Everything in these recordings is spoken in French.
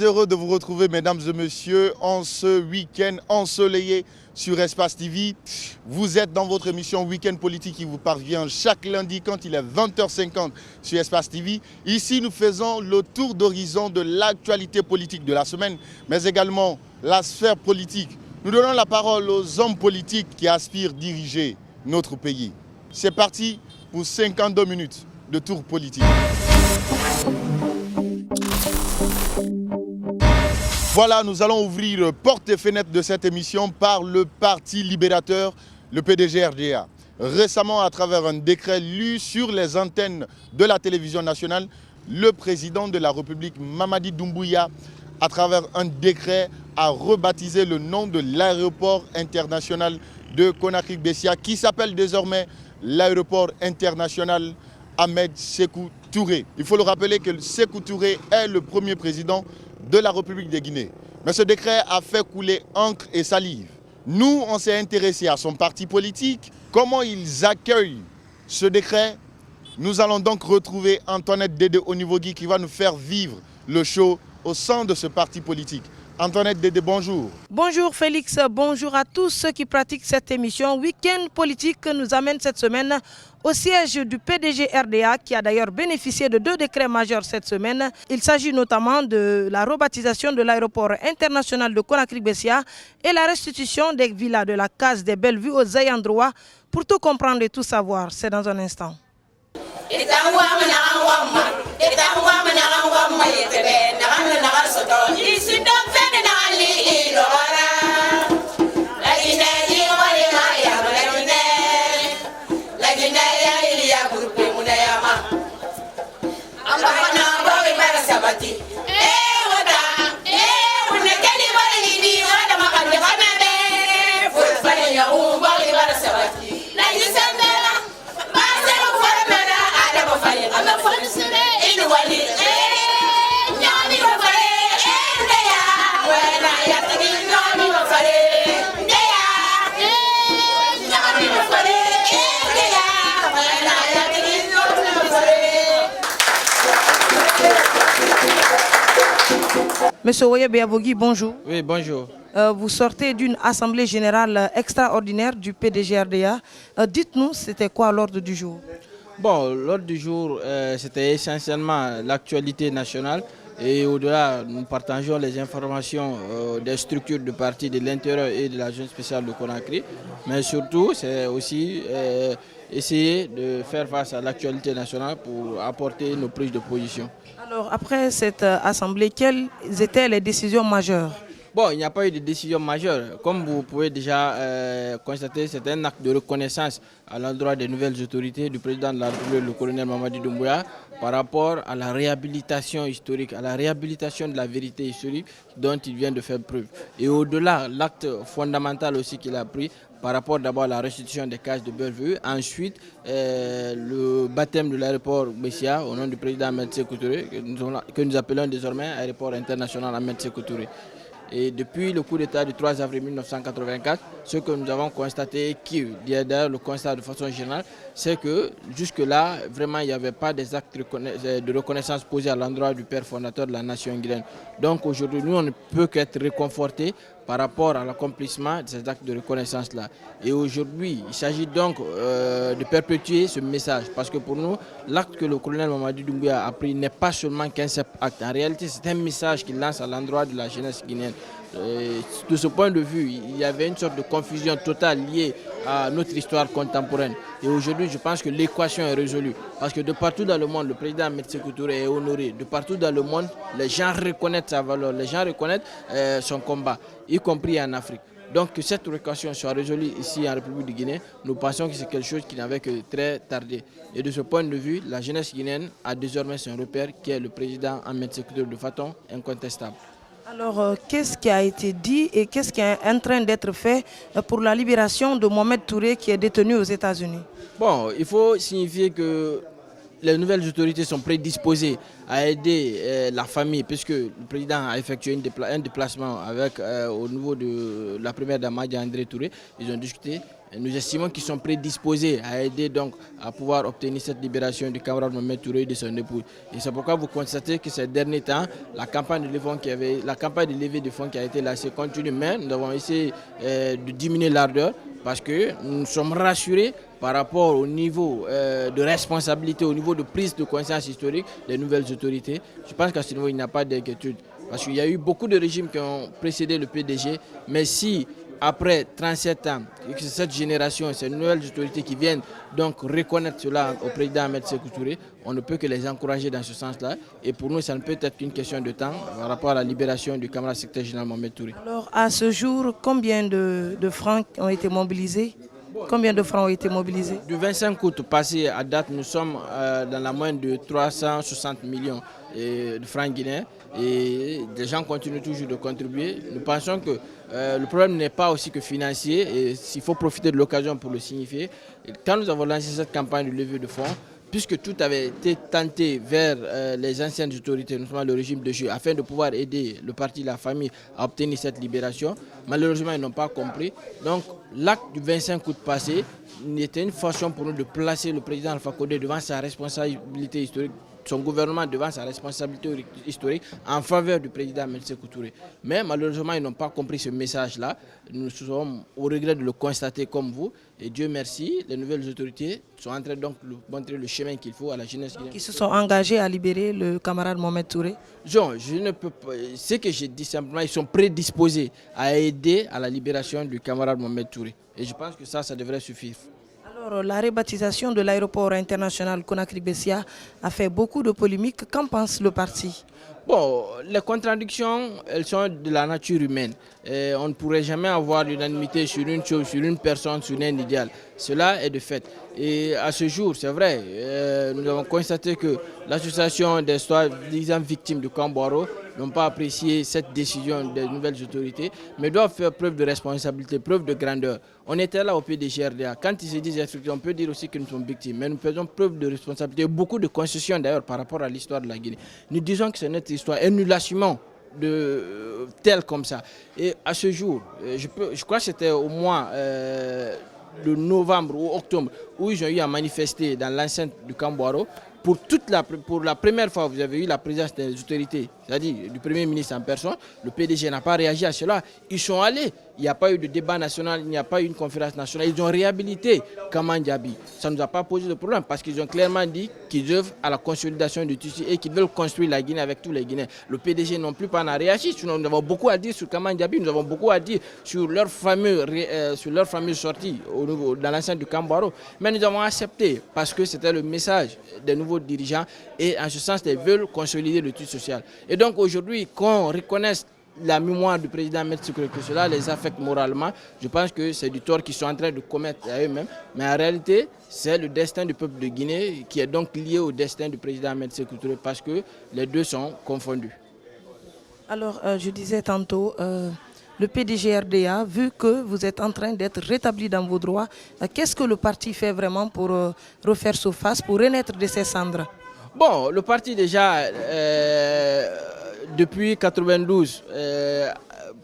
heureux de vous retrouver, mesdames et messieurs, en ce week-end ensoleillé sur Espace TV. Vous êtes dans votre émission Week-end Politique qui vous parvient chaque lundi quand il est 20h50 sur Espace TV. Ici, nous faisons le tour d'horizon de l'actualité politique de la semaine, mais également la sphère politique. Nous donnons la parole aux hommes politiques qui aspirent diriger notre pays. C'est parti pour 52 minutes de tour politique. Voilà, nous allons ouvrir porte et fenêtre de cette émission par le Parti libérateur, le PDG RDA. Récemment, à travers un décret lu sur les antennes de la télévision nationale, le président de la République, Mamadi Doumbouya, à travers un décret, a rebaptisé le nom de l'aéroport international de Conakry-Bessia, qui s'appelle désormais l'aéroport international Ahmed Sékou Touré. Il faut le rappeler que Sékou Touré est le premier président de la République de Guinée. Mais ce décret a fait couler encre et salive. Nous, on s'est intéressé à son parti politique, comment ils accueillent ce décret. Nous allons donc retrouver Antoinette Dédé Onivogui qui va nous faire vivre le show au sein de ce parti politique. Antoinette Dédé, bonjour. Bonjour Félix, bonjour à tous ceux qui pratiquent cette émission. Week-end politique nous amène cette semaine au siège du PDG RDA qui a d'ailleurs bénéficié de 2 décrets majeurs cette semaine. Il s'agit notamment de la rebaptisation de l'aéroport international de Conakry-Bessia et la restitution des villas de la case des Bellevues aux ayants droit. Pour tout comprendre et tout savoir, c'est dans un instant. Monsieur Oye Béavogui, bonjour. Oui, bonjour. Vous sortez d'une assemblée générale extraordinaire du PDG RDA. Dites-nous, c'était quoi l'ordre du jour? Bon, l'ordre du jour, c'était essentiellement l'actualité nationale. Et au-delà, nous partageons les informations des structures de parti de l'intérieur et de la zone spéciale de Conakry. Mais surtout, c'est aussi essayer de faire face à l'actualité nationale pour apporter nos prises de position. Alors, après cette assemblée, quelles étaient les décisions majeures? Bon, il n'y a pas eu de décision majeure. Comme vous pouvez déjà constater, c'est un acte de reconnaissance à l'endroit des nouvelles autorités du président de la République, le colonel Mamadi Doumbouya, par rapport à la réhabilitation historique, à la réhabilitation de la vérité historique dont il vient de faire preuve. Et au-delà, l'acte fondamental aussi qu'il a pris, par rapport d'abord à la restitution des cases de Bellevue, ensuite le baptême de l'aéroport Bessia au nom du président Ahmed Sékou Touré, que nous appelons désormais aéroport international Ahmed Sékou Touré. Et depuis le coup d'État du 3 avril 1984, ce que nous avons constaté, qui est d'ailleurs le constat de façon générale, c'est que jusque-là, vraiment, il n'y avait pas des actes de reconnaissance posés à l'endroit du père fondateur de la nation guinéenne. Donc aujourd'hui, nous, on ne peut qu'être réconfortés par rapport à l'accomplissement de ces actes de reconnaissance-là. Et aujourd'hui, il s'agit donc de perpétuer ce message, parce que pour nous, l'acte que le colonel Mamadi Doumbouya a pris n'est pas seulement qu'un simple acte. En réalité, c'est un message qu'il lance à l'endroit de la jeunesse guinéenne. De ce point de vue, il y avait une sorte de confusion totale liée à notre histoire contemporaine. Et aujourd'hui, je pense que l'équation est résolue. Parce que de partout dans le monde, le président Ahmed Sékou Touré est honoré. De partout dans le monde, les gens reconnaissent sa valeur, les gens reconnaissent son combat, y compris en Afrique. Donc que cette équation soit résolue ici en République de Guinée, nous pensons que c'est quelque chose qui n'avait que très tardé. Et de ce point de vue, la jeunesse guinéenne a désormais son repère qui est le président Ahmed Sékou Touré de façon incontestable. Alors, qu'est-ce qui a été dit et qu'est-ce qui est en train d'être fait pour la libération de Mohamed Touré qui est détenu aux États-Unis? Bon, il faut signifier que les nouvelles autorités sont prédisposées à aider la famille, puisque le président a effectué un déplacement avec, au niveau de la première dame André Touré. Ils ont discuté. Nous estimons qu'ils sont prédisposés à aider donc à pouvoir obtenir cette libération du camarade Mohamed Touré et de son épouse. Et c'est pourquoi vous constatez que ces derniers temps, la campagne de levée de fonds qui a été lancée continue, mais nous avons essayé de diminuer l'ardeur parce que nous sommes rassurés par rapport au niveau de responsabilité, au niveau de prise de conscience historique des nouvelles autorités. Je pense qu'à ce niveau, il n'y a pas d'inquiétude. Parce qu'il y a eu beaucoup de régimes qui ont précédé le PDG, mais si après 37 ans, et que cette génération, ces nouvelles autorités qui viennent donc reconnaître cela au président Ahmed Sékou Touré, on ne peut que les encourager dans ce sens-là. Et pour nous, ça ne peut être qu'une question de temps par rapport à la libération du camarade secrétaire général Mohamed Touré. Alors, à ce jour, combien de francs ont été mobilisés? Combien de francs ont été mobilisés? Du 25 août passé à date, nous sommes dans la moyenne de 360 millions de francs guinéens et les gens continuent toujours de contribuer. Nous pensons que le problème n'est pas aussi que financier et il faut profiter de l'occasion pour le signifier. Et quand nous avons lancé cette campagne de levée de fonds, puisque tout avait été tenté vers les anciennes autorités, notamment le régime de jeu, afin de pouvoir aider le parti, la famille à obtenir cette libération. Malheureusement, ils n'ont pas compris. Donc, l'acte du 25 août passé était une façon pour nous de placer le président Alpha Condé devant sa responsabilité historique, son gouvernement devant sa responsabilité historique en faveur du président Ahmed Sékou Touré. Mais malheureusement, ils n'ont pas compris ce message-là. Nous sommes au regret de le constater comme vous. Et Dieu merci, les nouvelles autorités sont en train donc de montrer le chemin qu'il faut à la jeunesse guinéenne. Qui se sont engagés à libérer le camarade Mohamed Touré? Jean, je ne peux pas. Ce que j'ai dit simplement, ils sont prédisposés à aider à la libération du camarade Mohamed Touré. Et je pense que ça devrait suffire. Alors, la rebaptisation de l'aéroport international Conakry-Bessia a fait beaucoup de polémiques. Qu'en pense le parti? Bon, les contradictions, elles sont de la nature humaine. Et on ne pourrait jamais avoir l'unanimité sur une chose, sur une personne, sur un idéal. Cela est de fait. Et à ce jour, c'est vrai, nous avons constaté que l'association des soi-disant victimes de Kambouaro n'ont pas apprécié cette décision des nouvelles autorités, mais doivent faire preuve de responsabilité, preuve de grandeur. On était là au PDG-RDA. Quand ils se disent effectivement, on peut dire aussi que nous sommes victimes, mais nous faisons preuve de responsabilité, beaucoup de concessions d'ailleurs par rapport à l'histoire de la Guinée. Nous disons que c'est notre histoire et nous l'assumons tel comme ça. Et à ce jour, je crois que c'était au mois de novembre ou octobre où ils ont eu à manifester dans l'enceinte du Kambouaro. Pour la première fois, vous avez eu la présence des autorités, c'est-à-dire du Premier ministre en personne. Le PDG n'a pas réagi à cela. Ils sont allés. Il n'y a pas eu de débat national, il n'y a pas eu une conférence nationale. Ils ont réhabilité Kaman Diaby. Ça ne nous a pas posé de problème parce qu'ils ont clairement dit qu'ils œuvrent à la consolidation du tissu et qu'ils veulent construire la Guinée avec tous les Guinéens. Le PDG non plus pas n'a réagi. Nous avons beaucoup à dire sur Kaman Diaby, nous avons beaucoup à dire sur leur fameuse sortie dans l'enceinte du Kambouaro. Mais nous avons accepté parce que c'était le message des nouveaux dirigeants et en ce sens, ils veulent consolider le tissu social. Et donc aujourd'hui, qu'on reconnaisse la mémoire du président Ahmed Sékou Touré, que cela les affecte moralement, je pense que c'est du tort qu'ils sont en train de commettre à eux-mêmes. Mais en réalité, c'est le destin du peuple de Guinée qui est donc lié au destin du président Ahmed Sékou Touré parce que les deux sont confondus. Alors, je disais tantôt, le PDG-RDA, vu que vous êtes en train d'être rétabli dans vos droits, qu'est-ce que le parti fait vraiment pour refaire surface, pour renaître de ses cendres? Bon, le parti déjà, depuis 1992,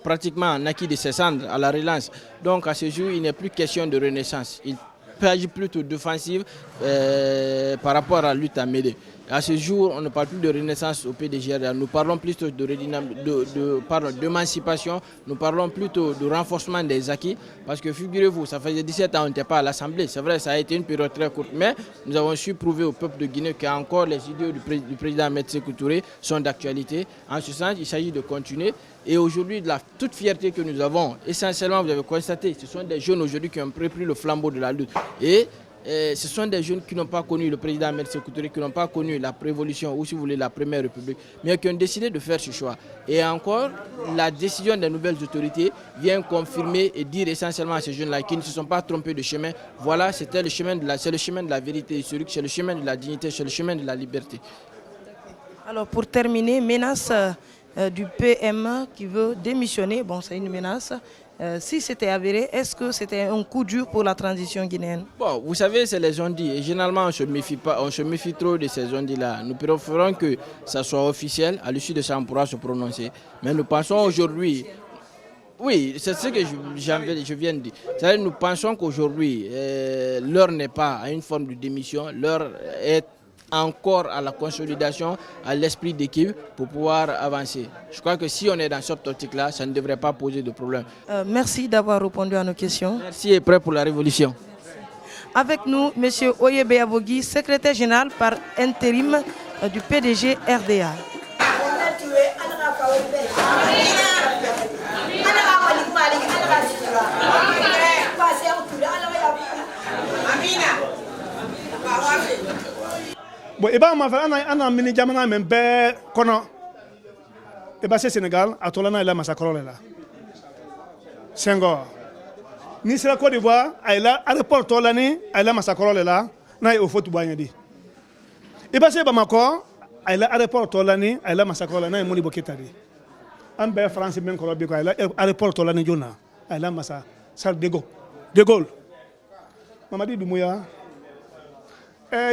pratiquement naquit de ses cendres à la relance. Donc à ce jour, il n'est plus question de renaissance. Il s'agit plutôt d'offensive par rapport à la lutte à mêler. À ce jour, on ne parle plus de renaissance au PDG. Nous parlons plutôt d'émancipation, nous parlons plutôt de renforcement des acquis. Parce que figurez-vous, ça faisait 17 ans qu'on n'était pas à l'Assemblée. C'est vrai, ça a été une période très courte, mais nous avons su prouver au peuple de Guinée qu'encore les idéaux du président Ahmed Sékou Touré sont d'actualité. En ce sens, il s'agit de continuer. Et aujourd'hui, la toute fierté que nous avons, essentiellement, vous avez constaté, ce sont des jeunes aujourd'hui qui ont pris le flambeau de la lutte. Et ce sont des jeunes qui n'ont pas connu le président Ahmed Sékou Touré, qui n'ont pas connu la révolution ou si vous voulez la première république, mais qui ont décidé de faire ce choix. Et encore, la décision des nouvelles autorités vient confirmer et dire essentiellement à ces jeunes-là qui ne se sont pas trompés de chemin. Voilà, c'est le chemin de la vérité historique, c'est le chemin de la dignité, c'est le chemin de la liberté. Alors pour terminer, menace du PM qui veut démissionner. Bon, c'est une menace. Si c'était avéré, est-ce que c'était un coup dur pour la transition guinéenne? Bon, vous savez, c'est les on-dit. Et généralement, on se méfie trop de ces on-dit-là. Nous préférons que ça soit officiel. À l'issue de ça, on pourra se prononcer. Mais nous pensons aujourd'hui, oui, c'est ce que je viens de dire. C'est-à-dire, nous pensons qu'aujourd'hui, l'heure n'est pas à une forme de démission. L'heure est encore à la consolidation, à l'esprit d'équipe pour pouvoir avancer. Je crois que si on est dans cette optique-là, ça ne devrait pas poser de problème. Merci d'avoir répondu à nos questions. Merci et prêt pour la révolution. Avec nous, M. Oyebe Avogui, secrétaire général par intérim du PDG RDA. Bon, et ben, on a mini jamana même bé kono. Et ben c'est Sénégal, à Tolana et la massacre là. Senghor. Ni c'est la Côte d'Ivoire, à la aéroport Tolani, à la massacre là, na au foot boyandi. Et ben c'est Bamako, à la aéroport Tolani, à la massacre là, na moni boketari. En bé France même ko bi ko à la aéroport Tolani jona, à la massa Charles de Gaulle. De Gaulle. Mamadi Doumbouya.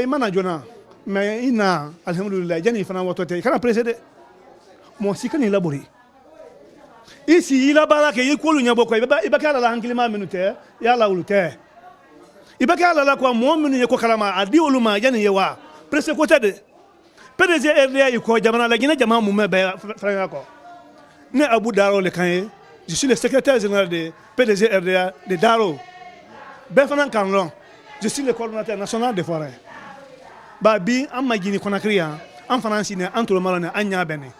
Imana jona. Mais il n'a, alhamdoulilah, Jani Fana Watote, il a précédé. Moi aussi, quand il a laboré. Ici, il a balaké, il coule, il y a beaucoup, il va faire la hanklima minutaire, il y a la oulte. Il va faire la quoi, moi, il y a quoi, a dit au Luma, Jani Yawa, presque côté de. PDG RDA, il quoi, Jamana, la Guinée, Jamana, Moumé, Frangako. Né Abou Daro, le Kanye, je suis le secrétaire général de PDG RDA de Daro. Benfanan Kanlon, je suis le coordonnateur national des forêts. Babi am magini Conakry en France ne entre le malone anya bene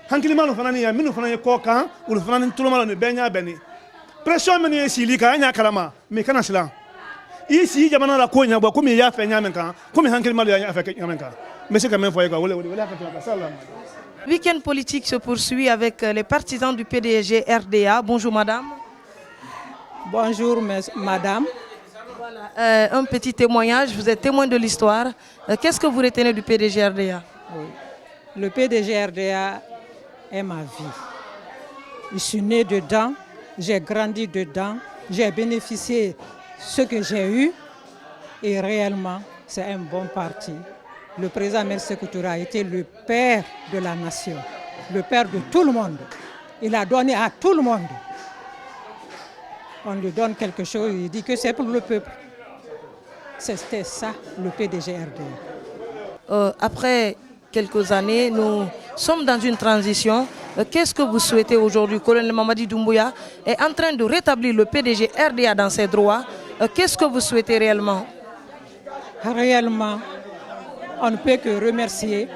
hankili malo fanani ya minu fanani ko kan ou fanani tout le malone benya bene pression menu sili ka anya kalama me kana sila ici jamana la ko nya bo ko mi ya fe nya men kan ko mi hankili malo ya fe nya men kan mais c'est quand même foyer ko wala ka sala. Week-end politique se poursuit avec les partisans du PDG RDA. Bonjour madame. Bonjour madame. Voilà, un petit témoignage, vous êtes témoin de l'histoire. Qu'est-ce que vous retenez du PDG RDA? Oui. Le PDG RDA est ma vie. Je suis né dedans, j'ai grandi dedans, j'ai bénéficié de ce que j'ai eu et réellement c'est un bon parti. Le président Mersey Couture a été le père de la nation, le père de tout le monde. Il a donné à tout le monde. On lui donne quelque chose, il dit que c'est pour le peuple. C'était ça, le PDG RDA. Après quelques années, nous sommes dans une transition. Qu'est-ce que vous souhaitez aujourd'hui? Colonel Mamadi Doumbouya est en train de rétablir le PDG RDA dans ses droits. Qu'est-ce que vous souhaitez réellement? Réellement, on ne peut que remercier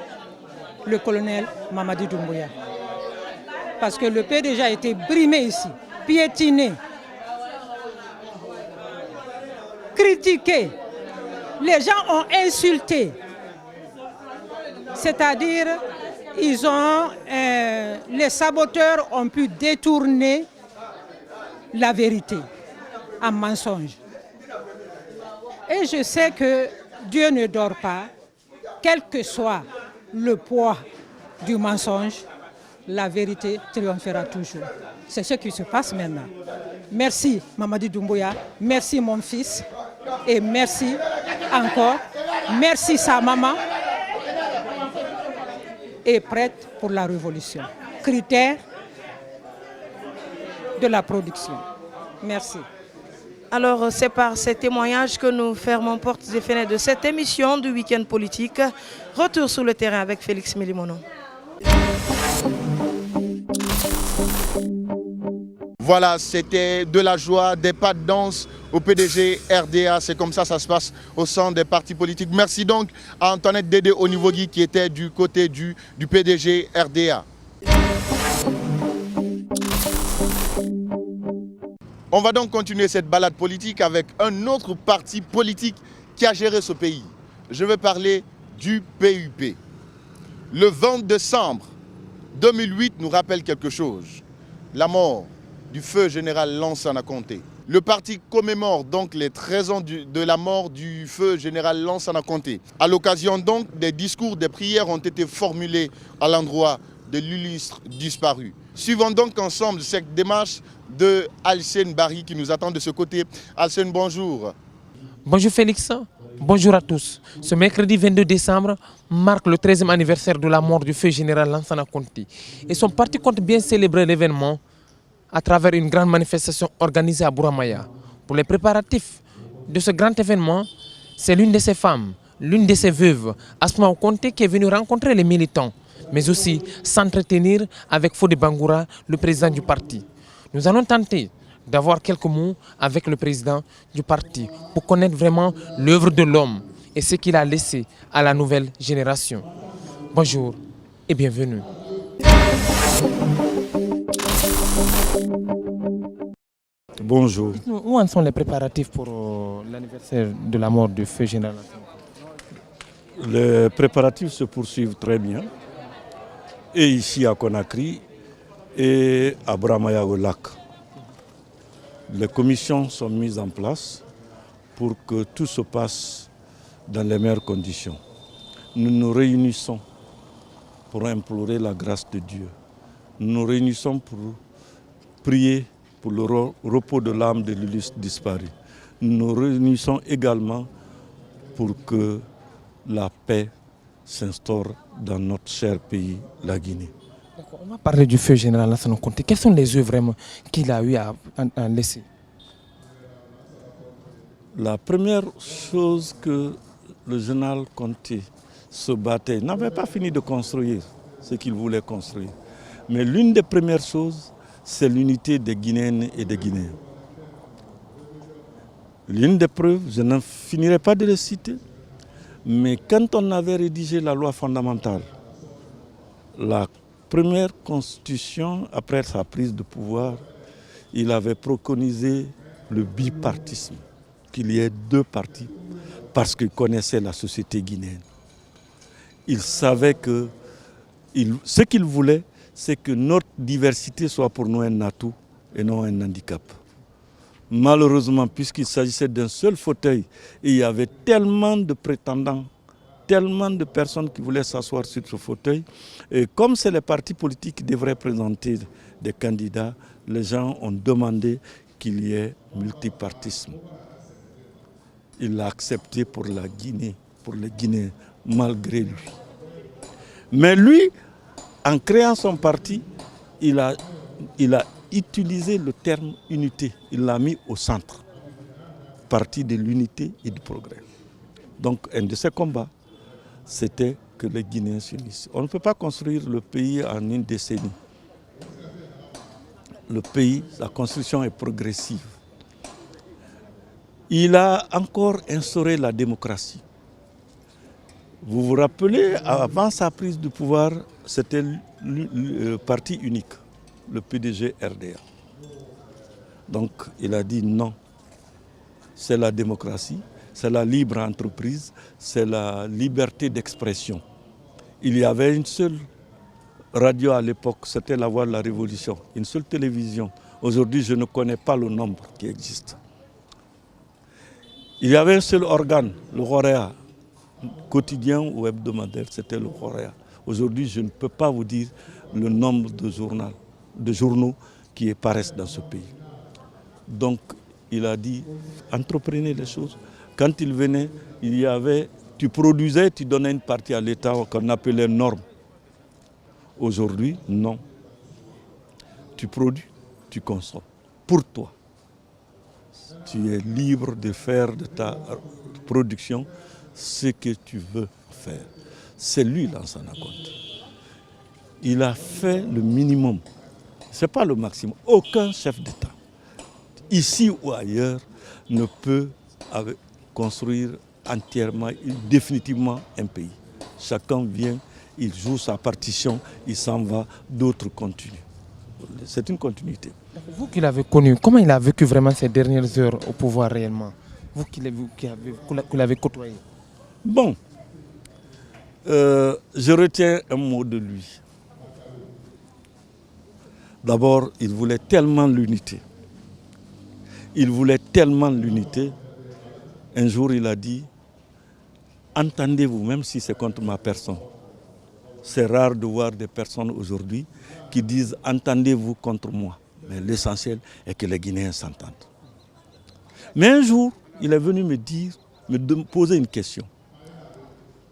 le colonel Mamadi Doumbouya. Parce que le PDG a été brimé ici, piétiné, critiqué. Les gens ont insulté. C'est-à-dire, les saboteurs ont pu détourner la vérité en mensonge. Et je sais que Dieu ne dort pas, quel que soit le poids du mensonge, la vérité triomphera toujours. C'est ce qui se passe maintenant. Merci Mamadi Doumbouya, merci mon fils et merci encore, merci sa maman est prête pour la révolution. Critère de la production. Merci. Alors c'est par ces témoignages que nous fermons portes et fenêtres de cette émission du Week-end politique. Retour sur le terrain avec Félix Milimono. Voilà, c'était de la joie, des pas de danse au PDG RDA. C'est comme ça se passe au sein des partis politiques. Merci donc à Antoinette Dédé Onivogui qui était du côté du PDG RDA. On va donc continuer cette balade politique avec un autre parti politique qui a géré ce pays. Je vais parler du PUP. Le 20 décembre 2008 nous rappelle quelque chose. La mort du feu général Lansana Conté. Le parti commémore donc les 13 ans de la mort du feu général Lansana Conté. À l'occasion donc des discours, des prières ont été formulés à l'endroit de l'illustre disparu. Suivons donc ensemble cette démarche de Alcène Barry qui nous attend de ce côté. Alcène, bonjour. Bonjour Félix, bonjour à tous. Ce mercredi 22 décembre marque le 13e anniversaire de la mort du feu général Lansana Conté. Et son parti compte bien célébrer l'événement à travers une grande manifestation organisée à Bouramaya. Pour les préparatifs de ce grand événement, c'est l'une de ses femmes, l'une de ses veuves, Asma Conté, qui est venue rencontrer les militants, mais aussi s'entretenir avec Fodé Bangoura, le président du parti. Nous allons tenter d'avoir quelques mots avec le président du parti pour connaître vraiment l'œuvre de l'homme et ce qu'il a laissé à la nouvelle génération. Bonjour et bienvenue. Bonjour. Où en sont les préparatifs pour l'anniversaire de la mort du feu général? Les préparatifs se poursuivent très bien, et ici à Conakry et à Bouramaya au lac. Les commissions sont mises en place pour que tout se passe dans les meilleures conditions. Nous nous réunissons pour implorer la grâce de Dieu. Nous nous réunissons pour prier pour le repos de l'âme de l'illustre disparu. Nous nous réunissons également pour que la paix s'instaure dans notre cher pays, la Guinée. On va parler du feu général Lansana Conté. Quelles sont les œuvres vraiment qu'il a eu à laisser? La première chose que le général Conté se battait, il n'avait pas fini de construire ce qu'il voulait construire. Mais l'une des premières choses, c'est l'unité des Guinéennes et des Guinéens. L'une des preuves, je n'en finirai pas de les citer, mais quand on avait rédigé la loi fondamentale, la première constitution, après sa prise de pouvoir, il avait préconisé le bipartisme, qu'il y ait deux partis, parce qu'il connaissait la société guinéenne. Il savait que ce qu'il voulait, c'est que notre diversité soit pour nous un atout et non un handicap. Malheureusement, puisqu'il s'agissait d'un seul fauteuil, et il y avait tellement de prétendants, tellement de personnes qui voulaient s'asseoir sur ce fauteuil, et comme c'est les partis politiques qui devraient présenter des candidats, les gens ont demandé qu'il y ait multipartisme. Il l'a accepté pour la Guinée, pour les Guinéens, malgré lui. Mais lui, en créant son parti, il a utilisé le terme unité. Il l'a mis au centre. Parti de l'unité et du progrès. Donc, un de ses combats, c'était que les Guinéens s'unissent. On ne peut pas construire le pays en une décennie. Le pays, la construction est progressive. Il a encore instauré la démocratie. Vous vous rappelez, avant sa prise de pouvoir, c'était le parti unique, le PDG RDA. Donc il a dit non, c'est la démocratie, c'est la libre entreprise, c'est la liberté d'expression. Il y avait une seule radio à l'époque, c'était la Voix de la Révolution, une seule télévision. Aujourd'hui, je ne connais pas le nombre qui existe. Il y avait un seul organe, le Horéa, quotidien ou hebdomadaire, c'était le Horéa. Aujourd'hui, je ne peux pas vous dire le nombre de journaux qui apparaissent dans ce pays. Donc, il a dit, entreprenez les choses. Quand il venait, il y avait, tu produisais, tu donnais une partie à l'État qu'on appelait normes. Aujourd'hui, non. Tu produis, tu consommes. Pour toi. Tu es libre de faire de ta production ce que tu veux faire. C'est lui, Lansana Conté. Il a fait le minimum. Ce n'est pas le maximum. Aucun chef d'État, ici ou ailleurs, ne peut construire entièrement, définitivement un pays. Chacun vient, il joue sa partition, il s'en va, d'autres continuent. C'est une continuité. Vous qui l'avez connu, comment il a vécu vraiment ces dernières heures au pouvoir réellement? Vous qui l'avez côtoyé? Bon, je retiens un mot de lui. D'abord, il voulait tellement l'unité. Il voulait tellement l'unité. Un jour, il a dit, entendez-vous, même si c'est contre ma personne, C'est rare de voir des personnes aujourd'hui qui disent « entendez-vous contre moi ». Mais l'essentiel est que les Guinéens s'entendent. Mais un jour, il est venu me poser une question.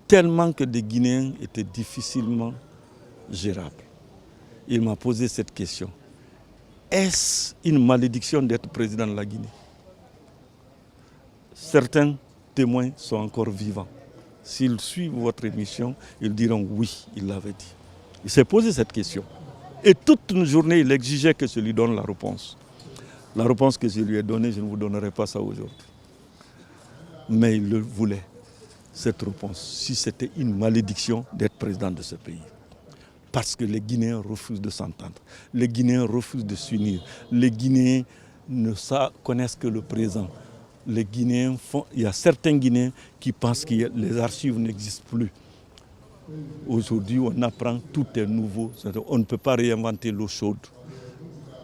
Tellement que des Guinéens étaient difficilement gérables. Il m'a posé cette question. Est-ce une malédiction d'être président de la Guinée? Certains témoins sont encore vivants. S'ils suivent votre émission, ils diront oui, il l'avait dit. Il s'est posé cette question. Et toute une journée, il exigeait que je lui donne la réponse. La réponse que je lui ai donnée, je ne vous donnerai pas ça aujourd'hui. Mais il le voulait, cette réponse, si c'était une malédiction d'être président de ce pays. Parce que les Guinéens refusent de s'entendre. Les Guinéens refusent de s'unir. Les Guinéens ne connaissent que le présent. Les Guinéens il y a certains Guinéens qui pensent que les archives n'existent plus. Aujourd'hui, on apprend, tout est nouveau. On ne peut pas réinventer l'eau chaude.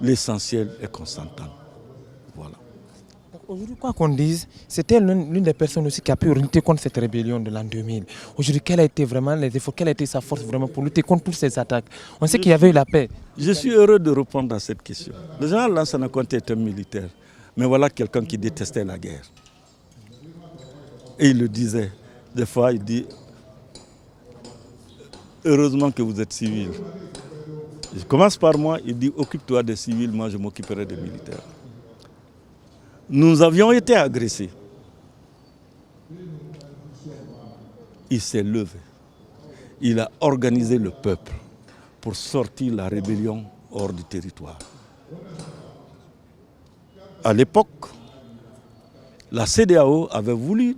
L'essentiel est qu'on s'entende. Voilà. Aujourd'hui, quoi qu'on dise, c'était l'une des personnes aussi qui a pu lutter contre cette rébellion de l'an 2000. Aujourd'hui, quels a été vraiment les efforts, quelle a été sa force vraiment pour lutter contre toutes ces attaques? On sait qu'il y avait eu la paix. Je suis heureux de répondre à cette question. Le général Lansana Conté est un militaire, mais voilà quelqu'un qui détestait la guerre. Et il le disait, des fois il dit, heureusement que vous êtes civil. Je commence par moi, il dit, occupe-toi des civils, moi je m'occuperai des militaires. Nous avions été agressés. Il s'est levé. Il a organisé le peuple pour sortir la rébellion hors du territoire. À l'époque, la CEDEAO avait voulu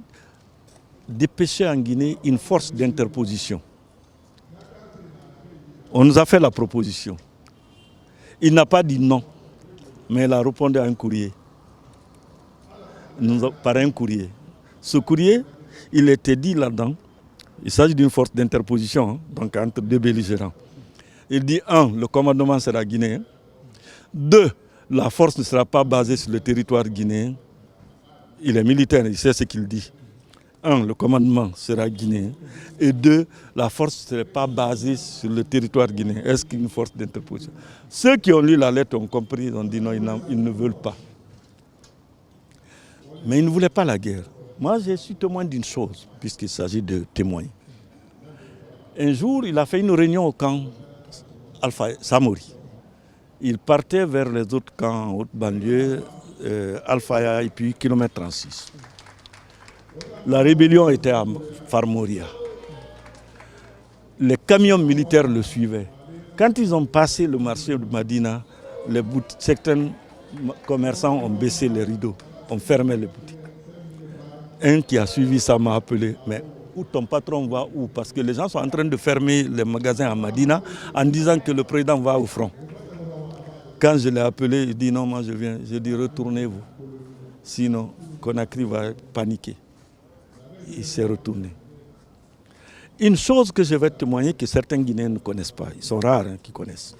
dépêcher en Guinée une force d'interposition. On nous a fait la proposition. Il n'a pas dit non, mais il a répondu à un courrier. Par un courrier. Ce courrier, il était dit là-dedans, il s'agit d'une force d'interposition, hein, donc entre deux belligérants. Il dit, 1, le commandement sera guinéen. 2, la force ne sera pas basée sur le territoire guinéen. Il est militaire, il sait ce qu'il dit. 1, le commandement sera guinéen. Et 2, la force ne serait pas basée sur le territoire guinéen. Est-ce qu'une force d'interposition? Ceux qui ont lu la lettre ont compris, ils ont dit non, ils ne veulent pas. Mais ils ne voulaient pas la guerre. Moi, je suis témoin d'une chose, puisqu'il s'agit de témoins. Un jour, il a fait une réunion au camp Alpha Samori. Il partait vers les autres camps en haute banlieue, Alpha et puis kilomètre 36. La rébellion était à Farmoria. Les camions militaires le suivaient. Quand ils ont passé le marché de Madina, certains commerçants ont baissé les rideaux, ont fermé les boutiques. Un qui a suivi ça m'a appelé, mais où ton patron va où? Parce que les gens sont en train de fermer les magasins à Madina en disant que le président va au front. Quand je l'ai appelé, il dit non, moi je viens. Je dis retournez-vous, sinon Conakry va paniquer. Il s'est retourné. Une chose que je vais témoigner que certains Guinéens ne connaissent pas, ils sont rares qui connaissent.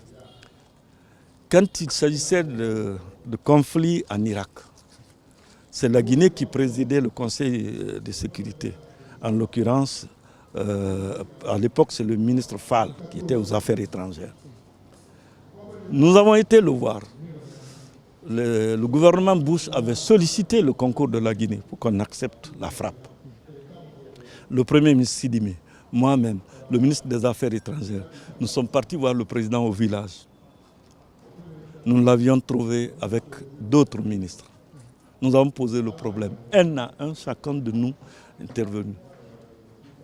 Quand il s'agissait de conflits en Irak, c'est la Guinée qui présidait le Conseil de sécurité. En l'occurrence, à l'époque, c'est le ministre Fall qui était aux Affaires étrangères. Nous avons été le voir. Le gouvernement Bush avait sollicité le concours de la Guinée pour qu'on accepte la frappe. Le premier ministre Sidimé, moi-même, le ministre des Affaires étrangères, nous sommes partis voir le président au village. Nous l'avions trouvé avec d'autres ministres. Nous avons posé le problème. Un à un, chacun de nous intervenu.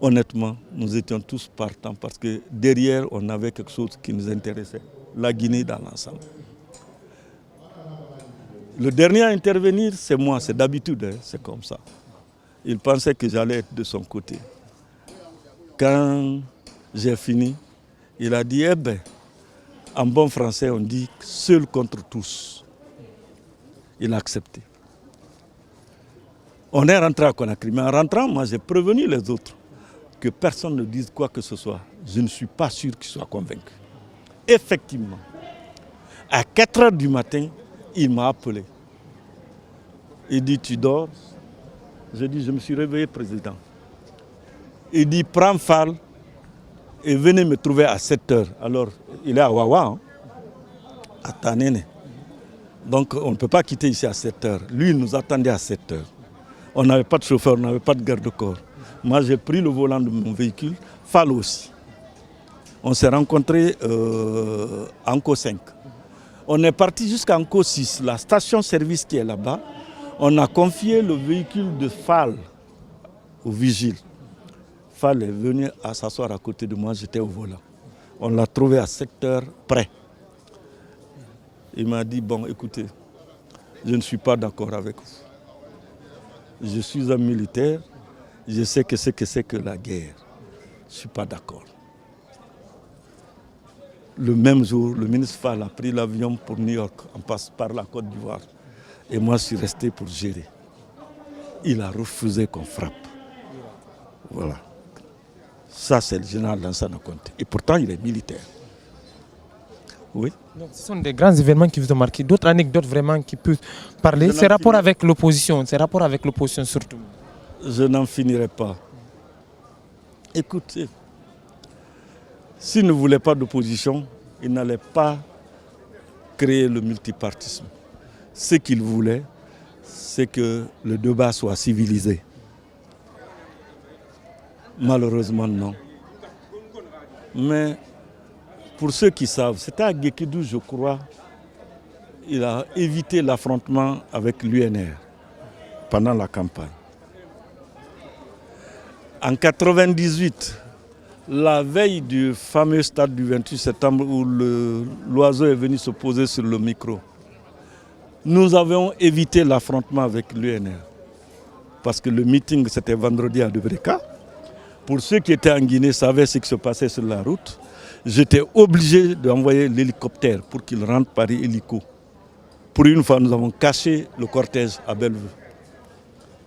Honnêtement, nous étions tous partants parce que derrière, on avait quelque chose qui nous intéressait. La Guinée dans l'ensemble. Le dernier à intervenir, c'est moi, c'est d'habitude, hein, c'est comme ça. Il pensait que j'allais être de son côté. Quand j'ai fini, il a dit, eh bien, en bon français, on dit seul contre tous. Il a accepté. On est rentré à Conakry, mais en rentrant, moi j'ai prévenu les autres que personne ne dise quoi que ce soit. Je ne suis pas sûr qu'ils soient convaincus. Effectivement, à 4 h du matin, il m'a appelé. Il dit, tu dors? J'ai dit, je me suis réveillé, président. Il dit, prends Fall et venez me trouver à 7h. Alors, il est à Wawa, hein, à Tanene. Donc, on ne peut pas quitter ici à 7h. Lui, il nous attendait à 7h. On n'avait pas de chauffeur, on n'avait pas de garde-corps. Moi, j'ai pris le volant de mon véhicule, Fall aussi. On s'est rencontrés à Anko 5. On est parti jusqu'à Anko 6, la station-service qui est là-bas. On a confié le véhicule de Fall au vigile. Fall est venu à s'asseoir à côté de moi, j'étais au volant. On l'a trouvé à 7h près. Il m'a dit, bon, écoutez, je ne suis pas d'accord avec vous. Je suis un militaire, je sais que c'est que la guerre. Je ne suis pas d'accord. Le même jour, le ministre Fall a pris l'avion pour New York, en passe par la Côte d'Ivoire. Et moi, je suis resté pour gérer. Il a refusé qu'on frappe. Voilà. Ça, c'est le général Lansana Conté. Et pourtant, il est militaire. Oui. Donc, ce sont des grands événements qui vous ont marqué. D'autres anecdotes vraiment qui peuvent parler. Ces rapports avec l'opposition, surtout. Je n'en finirai pas. Écoutez, s'il ne voulait pas d'opposition, il n'allait pas créer le multipartisme. Ce qu'il voulait, c'est que le débat soit civilisé. Malheureusement, non. Mais pour ceux qui savent, c'était à Guékidou, je crois, il a évité l'affrontement avec l'UNR pendant la campagne. En 1998, la veille du fameux stade du 28 septembre où l'oiseau est venu se poser sur le micro, nous avions évité l'affrontement avec l'UNR. Parce que le meeting, c'était vendredi à Debreka. Pour ceux qui étaient en Guinée, savaient ce qui se passait sur la route. J'étais obligé d'envoyer l'hélicoptère pour qu'il rentre par hélico. Pour une fois, nous avons caché le cortège à Bellevue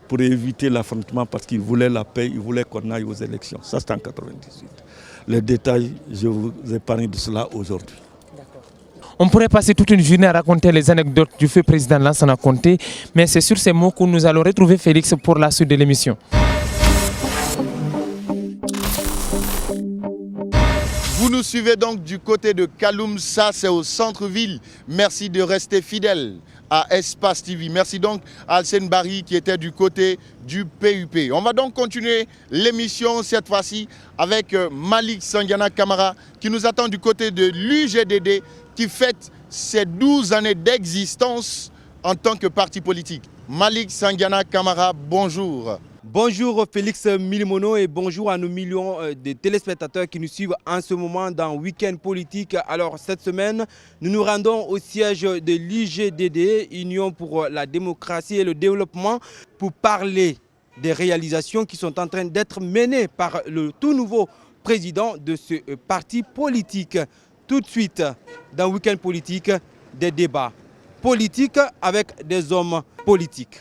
pour éviter l'affrontement parce qu'ils voulaient la paix, ils voulaient qu'on aille aux élections. Ça, c'était en 1998. Les détails, je vous épargne de cela aujourd'hui. On pourrait passer toute une journée à raconter les anecdotes du feu président Lansana Conté, mais c'est sur ces mots que nous allons retrouver Félix pour la suite de l'émission. Vous nous suivez donc du côté de Kaloum, ça c'est au centre-ville. Merci de rester fidèle à Espace TV. Merci donc à Alcène Barry qui était du côté du PUP. On va donc continuer l'émission cette fois-ci avec Malik Sandiana Camara qui nous attend du côté de l'UGDD qui fête ses 12 années d'existence en tant que parti politique. Malik Sandiana Camara, bonjour. Bonjour Félix Milimono et bonjour à nos millions de téléspectateurs qui nous suivent en ce moment dans Week-end Politique. Alors cette semaine, nous nous rendons au siège de l'UGDD, Union pour la démocratie et le développement, pour parler des réalisations qui sont en train d'être menées par le tout nouveau président de ce parti politique. Tout de suite, dans Week-end Politique, des débats politiques avec des hommes politiques.